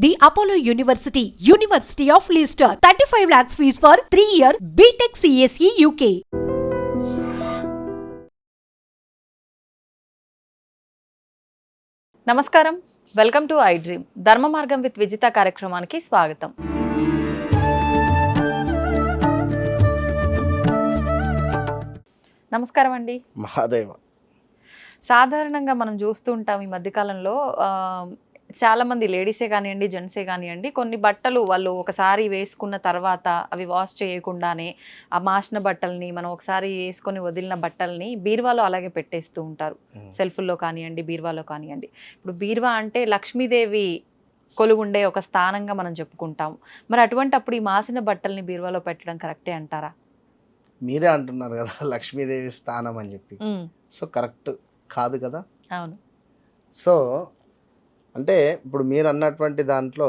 The Apollo University, University of Leicester. 35 lakhs fees for 3-year BTech CSE UK. నమస్కారం, welcome to I dream. ధర్మ మార్గం with Vijitha కార్యక్రమానికి స్వాగతం. నమస్కారం అండి. మహాదేవ. సాధారణంగా మనం చూస్తూ ఉంటాం ఈ మధ్యకాలంలో చాలామంది లేడీసే కానివ్వండి, జెంట్సే కానివ్వండి, కొన్ని బట్టలు వాళ్ళు ఒకసారి వేసుకున్న తర్వాత అవి వాష్ చేయకుండానే ఆ మాసిన బట్టల్ని, మనం ఒకసారి వేసుకొని వదిలిన బట్టల్ని బీరువాలో అలాగే పెట్టేస్తూ ఉంటారు. సెల్ఫుల్లో కానివ్వండి, బీరువాలో కానివ్వండి. ఇప్పుడు బీరువా అంటే లక్ష్మీదేవి కొలువుండే ఒక స్థానంగా మనం చెప్పుకుంటాం. మరి అటువంటి అప్పుడు ఈ మాసిన బట్టల్ని బీరువాలో పెట్టడం కరెక్టే అంటారా? మీరే అంటున్నారు కదా లక్ష్మీదేవి స్థానం అని చెప్పి. సో కరెక్ట్ కాదు కదా. అవును. సో అంటే ఇప్పుడు మీరు అన్నటువంటి దాంట్లో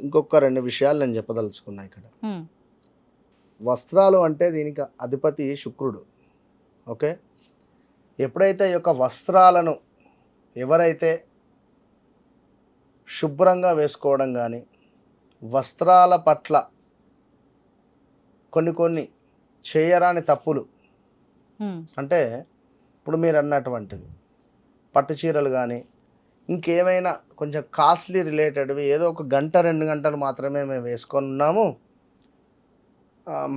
ఇంకొక 2 విషయాలు నేను చెప్పదలుచుకున్నా ఇక్కడ. వస్త్రాలు అంటే దీనికి అధిపతి శుక్రుడు. ఓకే, ఎప్పుడైతే ఈ యొక్క వస్త్రాలను ఎవరైతే శుభ్రంగా వేసుకోవడం కానీ, వస్త్రాల పట్ల కొన్ని చేయరాని తప్పులు, అంటే ఇప్పుడు మీరు అన్నటువంటివి పట్టు చీరలు కానీ ఇంకేమైనా కొంచెం కాస్ట్లీ రిలేటెడ్వి ఏదో ఒక 1-2 గంటలు మాత్రమే మేము వేసుకొని ఉన్నాము,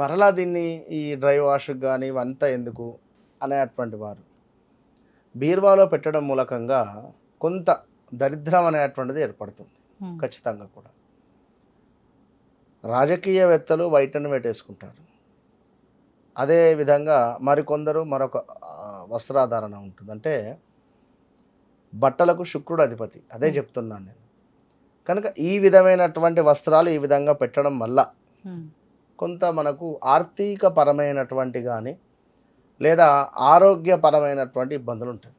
మరలా దీన్ని ఈ డ్రై వాష్కి కానీ ఇవంతా ఎందుకు అనేటువంటి వారు బీరువాలో పెట్టడం మూలకంగా కొంత దరిద్రం అనేటువంటిది ఏర్పడుతుంది. ఖచ్చితంగా కూడా రాజకీయవేత్తలు వైట్ను పెట్టేసుకుంటారు. అదేవిధంగా మరికొందరు మరొక వస్త్రాధారణ ఉంటుంది. అంటే బట్టలకు శుక్రుడు అధిపతి, అదే చెప్తున్నాను నేను. కనుక ఈ విధమైనటువంటి వస్త్రాలు ఈ విధంగా పెట్టడం వల్ల కొంత మనకు ఆర్థిక పరమైనటువంటి కానీ లేదా ఆరోగ్యపరమైనటువంటి ఇబ్బందులు ఉంటాయి.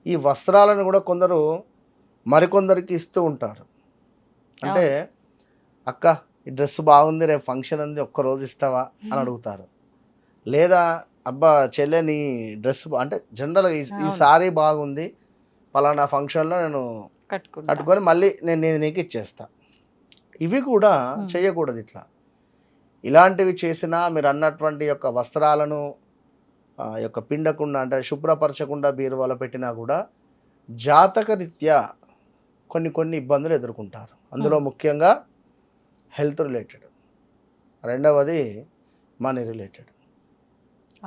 ఈ వస్త్రాలను కూడా కొందరు మరికొందరికి ఇస్తూ ఉంటారు. అంటే అక్క ఈ డ్రెస్ బాగుంది, రేపు ఫంక్షన్ ఉంది, ఒక్కరోజు ఇస్తావా అని అడుగుతారు. లేదా అబ్బా చెల్లె నీ డ్రెస్ అంటే జనరల్గా ఈ సారీ బాగుంది, పలానా ఫంక్షన్లో నేను కట్టుకొని మళ్ళీ నేను నీకు ఇచ్చేస్తా. ఇవి కూడా చేయకూడదు. ఇలాంటివి చేసినా మీరు అన్నటువంటి యొక్క వస్త్రాలను యొక్క పిండకుండా అంటే శుభ్రపరచకుండా బీరువాలో పెట్టినా కూడా జాతక రీత్యా కొన్ని ఇబ్బందులు ఎదుర్కొంటారు. అందులో ముఖ్యంగా హెల్త్ రిలేటెడ్, రెండవది మనీ రిలేటెడ్,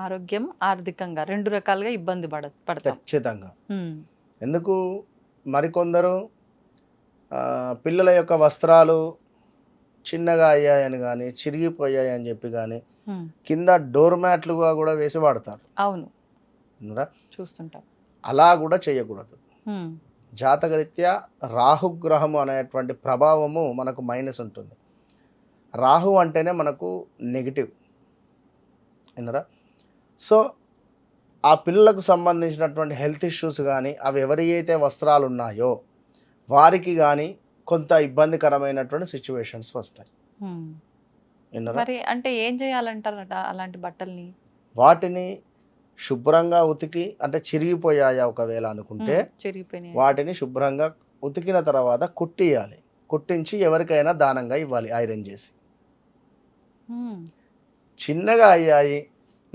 ఆరోగ్యం, ఆర్థికంగా 2 రకాలుగా ఇబ్బంది పడతారు ఖచ్చితంగా. ఎందుకు మరికొందరు పిల్లల యొక్క వస్త్రాలు చిన్నగా అయ్యాయని కానీ చిరిగిపోయాయి అని చెప్పి కానీ కింద డోర్ మ్యాట్లుగా కూడా వేసి వాడతారు. అవును, చూస్తుంటాం. అలా కూడా చేయకూడదు. జాతకరీత్యా రాహుగ్రహము అనేటువంటి ప్రభావము మనకు మైనస్ ఉంటుంది. రాహు అంటేనే మనకు నెగిటివ్, విన్నరా. సో ఆ పిల్లలకు సంబంధించినటువంటి హెల్త్ ఇష్యూస్ కానీ అవి ఎవరైతే వస్త్రాలు ఉన్నాయో వారికి కానీ కొంత ఇబ్బందికరమైనటువంటి సిచ్యువేషన్స్ వస్తాయి. మరి అంటే ఏం చేయాలంటారట అలాంటి బట్టల్ని? వాటిని శుభ్రంగా ఉతికి, అంటే చిరిగిపోయాయా ఒకవేళ అనుకుంటే వాటిని శుభ్రంగా ఉతికిన తర్వాత కుట్టియాలి. కుట్టించి ఎవరికైనా దానంగా ఇవ్వాలి, ఐరన్ చేసి. చిన్నగా అయ్యాయి,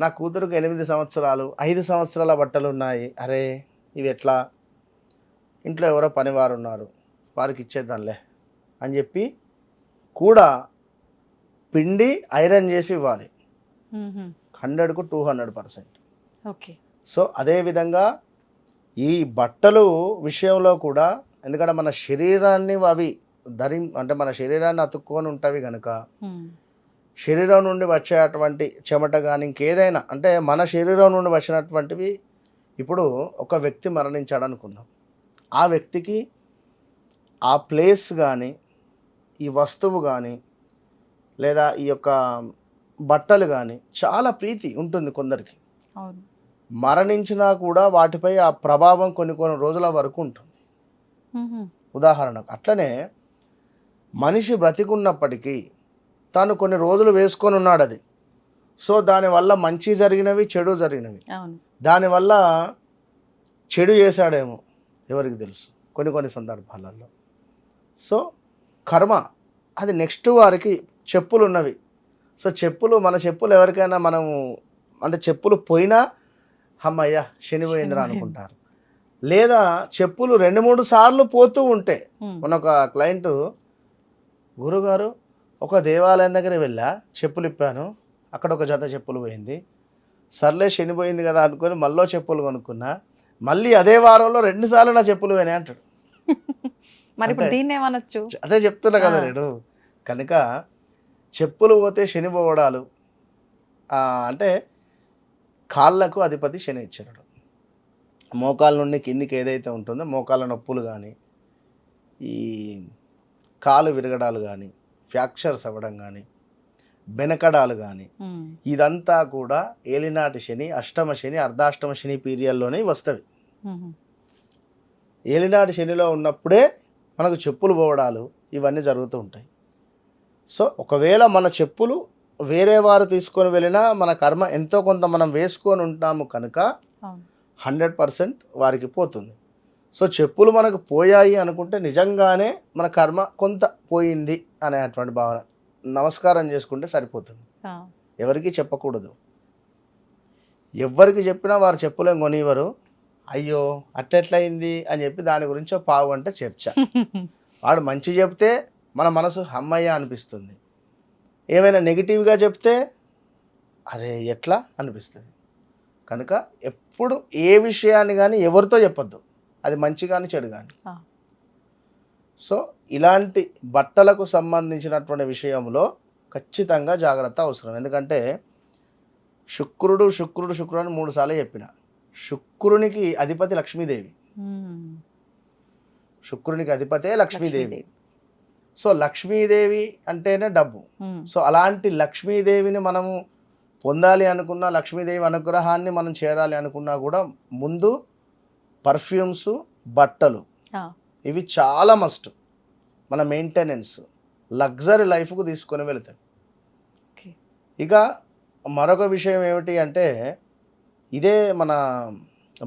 నా కూతురుకు 8 సంవత్సరాలు 5 సంవత్సరాల బట్టలు ఉన్నాయి, అరే ఇవి ఎట్లా, ఇంట్లో ఎవరో పనివారు ఉన్నారు వారికి ఇచ్చేద్దాంలే అని చెప్పి కూడా పిండి ఐరన్ చేసి ఇవ్వాలి. 100కు 200%. ఓకే. సో అదేవిధంగా ఈ బట్టలు విషయంలో కూడా, ఎందుకంటే మన శరీరాన్ని అవి అంటే మన శరీరాన్ని అతుక్కొని ఉంటవి కనుక శరీరం నుండి వచ్చేటువంటి చెమట కానీ ఇంకేదైనా, అంటే మన శరీరం నుండి వచ్చినటువంటివి, ఇప్పుడు ఒక వ్యక్తి మరణించాడు అనుకుందాం, ఆ వ్యక్తికి ఆ ప్లేస్ కానీ ఈ వస్తువు కానీ లేదా ఈ యొక్క బట్టలు కానీ చాలా ప్రీతి ఉంటుంది కొందరికి. మరణించినా కూడా వాటిపై ఆ ప్రభావం కొన్ని రోజుల వరకు ఉంటుంది. ఉదాహరణకు అట్లనే మనిషి బ్రతికున్నప్పటికీ తాను కొన్ని రోజులు వేసుకొని ఉన్నాడు అది. సో దానివల్ల మంచి జరిగినవి, చెడు జరిగినవి. దానివల్ల చెడు చేశాడేమో ఎవరికి తెలుసు కొన్ని సందర్భాలలో. సో కర్మ అది నెక్స్ట్ వారికి చెప్పులు ఉన్నవి. సో చెప్పులు మన చెప్పులు ఎవరికైనా మనము అంటే చెప్పులు పోయినా అమ్మయ్య శని పోయిందిరా అనుకుంటారు. లేదా చెప్పులు 2-3 సార్లు పోతూ ఉంటే మన ఒక క్లయింట్ గురుగారు ఒక దేవాలయం దగ్గర వెళ్ళా చెప్పులు ఇప్పాను, అక్కడ ఒక జత చెప్పులు పోయింది, సర్లే శని పోయింది కదా అనుకొని మళ్ళీ చెప్పులు కొనుక్కున్నా, మళ్ళీ అదే వారంలో 2 సార్లు నా చెప్పులు పోయినాయి అంటాడు. మరి ఇప్పుడు దీన్ని ఏమనొచ్చు? అదే చెప్తున్నా కదా నేను. కనుక చెప్పులు పోతే శని పోవడాలు అంటే కాళ్ళకు అధిపతి శని ఇచ్చాడు. మోకాళ్ళ నుండి కిందికి ఏదైతే ఉంటుందో మోకాళ్ళ నొప్పులు కానీ, ఈ కాలు విరగడాలు కానీ, ఫ్రాక్చర్స్ అవ్వడం కానీ, బెనకడాలు కానీ, ఇదంతా కూడా ఏలినాటి శని, అష్టమ శని, అర్ధాష్టమ శని పీరియడ్లోనే వస్తవి. ఏలినాటి శనిలో ఉన్నప్పుడే మనకు చెప్పులు పోవడాలు ఇవన్నీ జరుగుతూ ఉంటాయి. సో ఒకవేళ మన చెప్పులు వేరే వారు తీసుకొని వెళ్ళినా మన కర్మ ఎంతో కొంత మనం వేసుకొని ఉంటాము కనుక 100% వారికి పోతుంది. సో చెప్పులు మనకు పోయాయి అనుకుంటే నిజంగానే మన కర్మ కొంత పోయింది అనేటువంటి భావన, నమస్కారం చేసుకుంటే సరిపోతుంది. ఎవరికి చెప్పకూడదు. ఎవరికి చెప్పినా వారు చెప్పులేం కొనివ్వరు. అయ్యో అట్లెట్లయింది అని చెప్పి దాని గురించి ఒక పావుగంట చర్చ. వాడు మంచి చెప్తే మన మనసు అమ్మయ్య అనిపిస్తుంది, ఏమైనా నెగిటివ్గా చెప్తే అరే ఎట్లా అనిపిస్తుంది. కనుక ఎప్పుడు ఏ విషయాన్ని కానీ ఎవరితో చెప్పొద్దు, అది మంచి కానీ చెడు కానీ. సో ఇలాంటి బట్టలకు సంబంధించినటువంటి విషయంలో ఖచ్చితంగా జాగ్రత్త అవసరం. ఎందుకంటే శుక్రుడు అని 3 సార్లు చెప్పిన. శుక్రునికి అధిపతి లక్ష్మీదేవి, శుక్రునికి అధిపతే లక్ష్మీదేవి. సో లక్ష్మీదేవి అంటేనే డబ్బు. సో అలాంటి లక్ష్మీదేవిని మనము పొందాలి అనుకున్నా, లక్ష్మీదేవి అనుగ్రహాన్ని మనం చేరాలి అనుకున్నా కూడా ముందు పర్ఫ్యూమ్స్, బట్టలు ఇవి చాలా మస్ట్. మన మెయింటెనెన్స్, లగ్జరీ లైఫ్కు తీసుకొని వెళతాయి. ఇక మరొక విషయం ఏమిటి అంటే ఇదే మన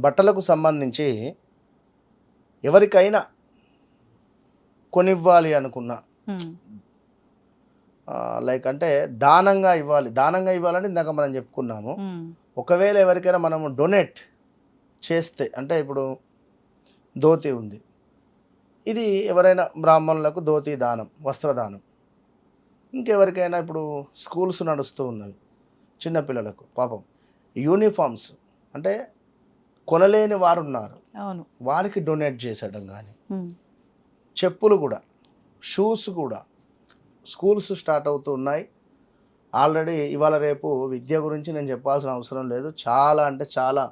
బట్టలకు సంబంధించి ఎవరికైనా కొనివ్వాలి అనుకున్నా, లైక్ అంటే దానంగా ఇవ్వాలని ఇందాక మనం చెప్పుకున్నాము. ఒకవేళ ఎవరికైనా మనము డొనేట్ చేస్తే, అంటే ఇప్పుడు ధోతి ఉంది, ఇది ఎవరైనా బ్రాహ్మణులకు ధోతి దానం, వస్త్రదానం. ఇంకెవరికైనా ఇప్పుడు స్కూల్స్ నడుస్తూ ఉన్నవి, చిన్నపిల్లలకు పాపం యూనిఫామ్స్ అంటే కొనలేని వారు ఉన్నారు, వారికి డొనేట్ చేసేయడం కానీ, చెప్పులు కూడా, షూస్ కూడా. స్కూల్స్ స్టార్ట్ అవుతూ ఉన్నాయి ఆల్రెడీ. ఇవాళ రేపు విద్య గురించి నేను చెప్పాల్సిన అవసరం లేదు, చాలా అంటే చాలా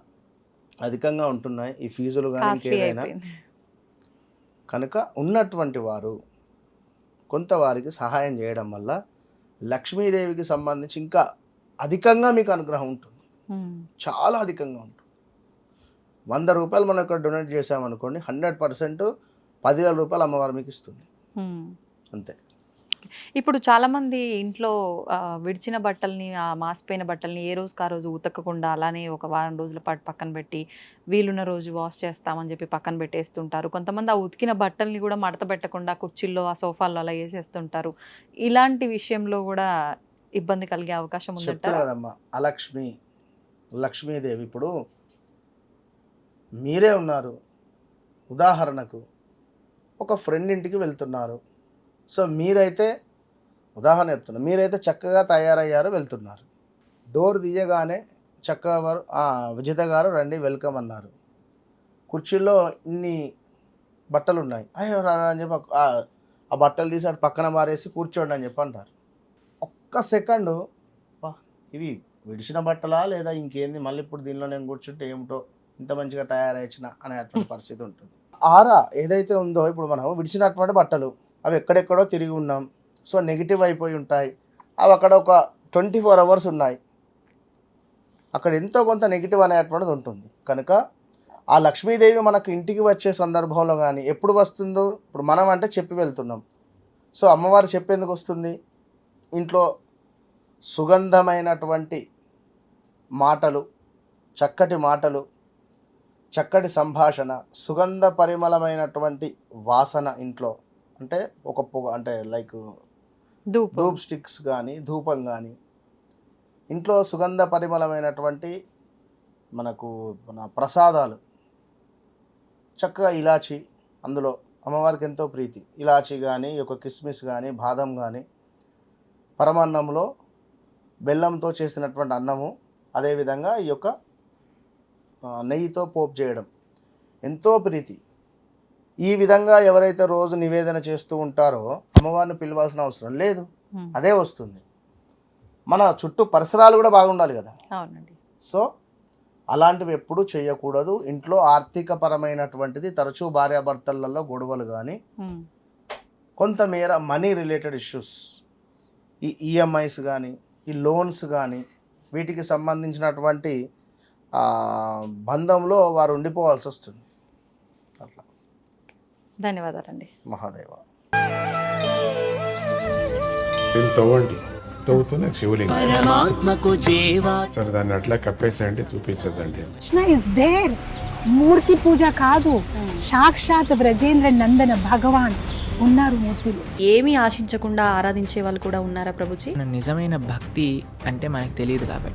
అధికంగా ఉంటున్నాయి ఈ ఫీజులు కానీ ఇంకేదైనా. కనుక ఉన్నటువంటి వారు కొంత వారికి సహాయం చేయడం వల్ల లక్ష్మీదేవికి సంబంధించి ఇంకా అధికంగా మీకు అనుగ్రహం ఉంటుంది, చాలా అధికంగా ఉంటుంది. 100 రూపాయలు మనం ఇక్కడ డొనేట్ చేసామనుకోండి, 100% 10,000 రూపాయలు అమ్మవారు మీకు ఇస్తుంది, అంతే. ఇప్పుడు చాలామంది ఇంట్లో విడిచిన బట్టల్ని, మాసిపోయిన బట్టల్ని ఏ రోజుకి ఆ రోజు ఉతకకుండా అలానే ఒక వారం రోజుల పాటు పక్కన పెట్టి వీలున్న రోజు వాష్ చేస్తామని చెప్పి పక్కన పెట్టేస్తుంటారు. కొంతమంది ఆ ఉతికిన బట్టల్ని కూడా మడత పెట్టకుండా కుర్చీల్లో, ఆ సోఫాల్లో అలా వేసేస్తుంటారు. ఇలాంటి విషయంలో కూడా ఇబ్బంది కలిగే అవకాశం ఉందంటారా? కదమ్మా, లక్ష్మీదేవి ఇప్పుడు మీరే ఉన్నారు, ఉదాహరణకు ఒక ఫ్రెండ్ ఇంటికి వెళ్తున్నారు. సో మీరైతే, ఉదాహరణ చెప్తున్నా, మీరైతే చక్కగా తయారయ్యారు, వెళ్తున్నారు. డోర్ తీయగానే చక్కగా వారు విజిత గారు రండి వెల్కమ్ అన్నారు. కుర్చీలో ఇన్ని బట్టలు ఉన్నాయి, అయ్యో అని చెప్పి ఆ బట్టలు తీసి అటు పక్కన మారేసి కూర్చోండి అని చెప్పి అంటారు. ఒక్క సెకండు ఇవి విడిచిన బట్టలా లేదా ఇంకేంది, మళ్ళీ ఇప్పుడు దీనిలో నేను కూర్చుంటే ఏమిటో ఇంత మంచిగా తయారైన అనేటువంటి పరిస్థితి ఉంటుంది. ఆరా ఏదైతే ఉందో, ఇప్పుడు మనం విడిచినటువంటి బట్టలు అవి ఎక్కడెక్కడో తిరిగి ఉన్నాం, సో నెగిటివ్ అయిపోయి ఉంటాయి. అవి అక్కడ ఒక 24 అవర్స్ ఉన్నాయి, అక్కడ ఎంతో కొంత నెగిటివ్ అనేటువంటిది ఉంటుంది. కనుక ఆ లక్ష్మీదేవి మనకు ఇంటికి వచ్చే సందర్భంలో కానీ ఎప్పుడు వస్తుందో, ఇప్పుడు మనం అంటే చెప్పి వెళ్తున్నాం, సో అమ్మవారు చెప్పేందుకు వస్తుంది, ఇంట్లో సుగంధమైనటువంటి మాటలు, చక్కటి సంభాషణ, సుగంధ పరిమళమైనటువంటి వాసన ఇంట్లో అంటే ఒక పొగ అంటే లైక్ ధూపం. ధూప్ స్టిక్స్ కానీ ధూపం కానీ ఇంట్లో సుగంధ పరిమళమైనటువంటి మనకు మన ప్రసాదాలు చక్కగా ఇలాచి అందులో అమ్మవారికి ఎంతో ప్రీతి ఇలాచి కానీ ఈ యొక్క కిస్మిస్ కానీ బాదం కానీ పరమాన్నంలో బెల్లంతో చేసినటువంటి అన్నము అదేవిధంగా ఈ యొక్క నెయ్యితో పోపు చేయడం ఎంతో ప్రీతి. ఈ విధంగా ఎవరైతే రోజు నివేదన చేస్తూ ఉంటారో అమ్మవారిని పిలవాల్సిన అవసరం లేదు, అదే వస్తుంది. మన చుట్టూ పరిసరాలు కూడా బాగుండాలి కదా. అవునండి. సో అలాంటివి ఎప్పుడూ చేయకూడదు. ఇంట్లో ఆర్థిక పరమైనటువంటిది తరచూ భార్యాభర్తలలో గొడవలు కానీ కొంతమేర మనీ రిలేటెడ్ ఇష్యూస్, ఈ ఈఎంఐస్ కానీ ఈ లోన్స్ కానీ వీటికి సంబంధించినటువంటి బంధంలో వారు ఉండిపోవాల్సి వస్తుంది. అట్లా. ధన్యవాదాలండి. మహాదేవ. దీన్ని తవ్వండి, తవ్వుతూనే శివలింగం. పరమాత్మకు జీవా సరే దాన్ని అట్లా కప్పేసేయండి, చూపించదండి. Krishna is there. మూర్తి పూజ కాదు, సాక్షాత్ బ్రజేంద్ర నందన భగవాన్ ఉన్నారు మూర్తిలో. ఏమీ ఆశించకుండా ఆరాధించే వాళ్ళు కూడా ఉన్నారా ప్రభుజీ? నిజమైన భక్తి అంటే మనకు తెలియదు కాబట్టి